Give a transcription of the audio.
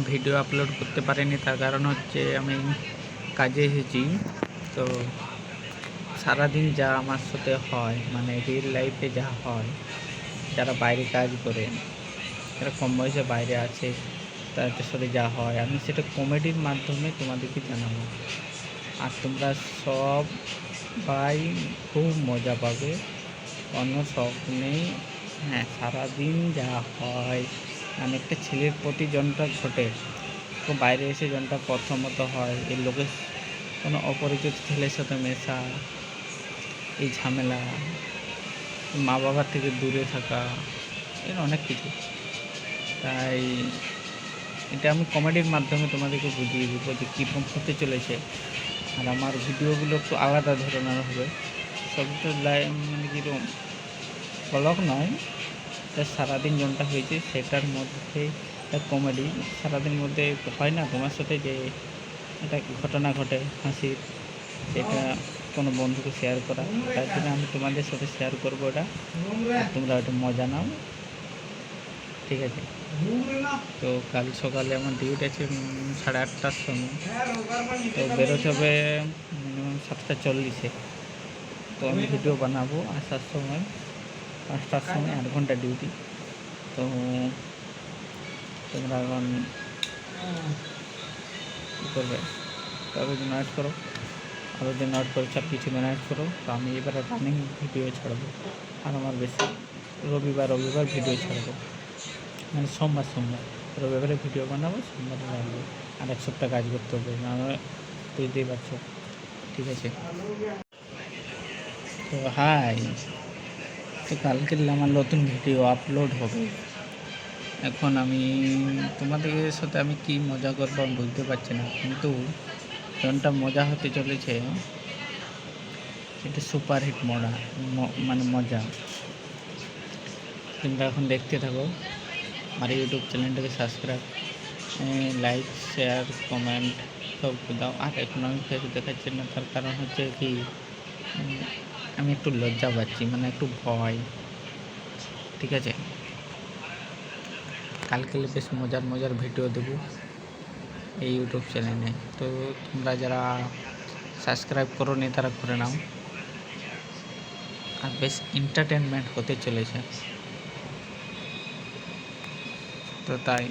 Video upload করতে পারিনি, তার কারণ হচ্ছে আমি কাজে এসেছি। তো সারাদিন যা আমার সাথে হয়, মানে রিয়েল লাইফে যা হয়, যারা বাইরে কাজ করে, যারা কম বয়সে বাইরে আছে, তাদের সাথে যা হয় আমি সেটা কমেডির মাধ্যমে তোমাদেরকে জানাবো। আর তোমরা সবাই খুব মজা পাবে, অন্য শখ নেই। হ্যাঁ, সারাদিন যা হয়, মানে একটা ছেলের প্রতি জনটা ঘটে, তো বাইরে এসে জনটা প্রথমত হয় এই লোকের কোনো অপরিচিত ছেলের সাথে মেশা, এই ঝামেলা, মা বাবার থেকে দূরে থাকা, এর অনেক কিছু। তাই এটা আমি কমেডির মাধ্যমে তোমাদেরকে বুঝিয়ে দেবো যে কীরকম হতে চলেছে। আর আমার ভিডিওগুলো একটু আলাদা ধরনের হবে, সব তো মানে কীরকম ব্লগ নয়, তা সারাদিন যেটা হয়েছে সেটার মধ্যে কমেডি। সারাদিন মধ্যে হয় না তোমার সাথে যে একটা ঘটনা ঘটে হাসির, সেটা কোনো বন্ধুকে শেয়ার করা, তার জন্য আমি তোমাদের সাথে শেয়ার করবো এটা, আর তোমরা ওটা মজা নাও, ঠিক আছে? তো কাল সকালে আমার ডিউটি আছে 8:30টার সময়, তো বেরোতে হবে মিনিমাম 7:40-এ। তো আমি ভিডিও বানাবো আসার সময় 5টার সময়, 8 ঘন্টা ডিউটি। তো তোমরা এখন কী করবে, তবে দিন ওয়েট করো, আরও দিন ওয়েট করে সব কিছু ম্যানেজ করো। তো আমি এবারে রানিং ভিডিও ছাড়বো, আর আমার বেশি রবিবার ভিডিও ছাড়বো, মানে সোমবার রবিবারে ভিডিও বানাবো, সোমবারে রাখবো। আর 1 সপ্তাহ কাজ করতে হবে, নাহলে বুঝতেই পারছো, ঠিক আছে? তো হাই, তো কালকে আমার নতুন ভিডিও আপলোড হবে। এখন আমি তোমাদের সাথে আমি কি মজা করবো আমি বুঝতে পারছি না, কিন্তু যখনটা মজা হতে চলেছে এটা সুপারহিট মানে মজা। তোমরা এখন দেখতে থাকো, আমার ইউটিউব চ্যানেলটাকে সাবস্ক্রাইব, লাইক, শেয়ার, কমেন্ট সব দাও। আর এখন আমি ফেস দেখাচ্ছি না, তার কারণ হচ্ছে কি আমি একটু লজ্জা পাচ্ছি, মানে একটু ভয়, ঠিক আছে? কালকে বেশ মজার ভিডিও দেবো এই ইউটিউব চ্যানেলে। তো তোমরা যারা সাবস্ক্রাইব করো নি তারা করে নাও, আর বেশ এন্টারটেনমেন্ট হতে চলেছে, তো তাই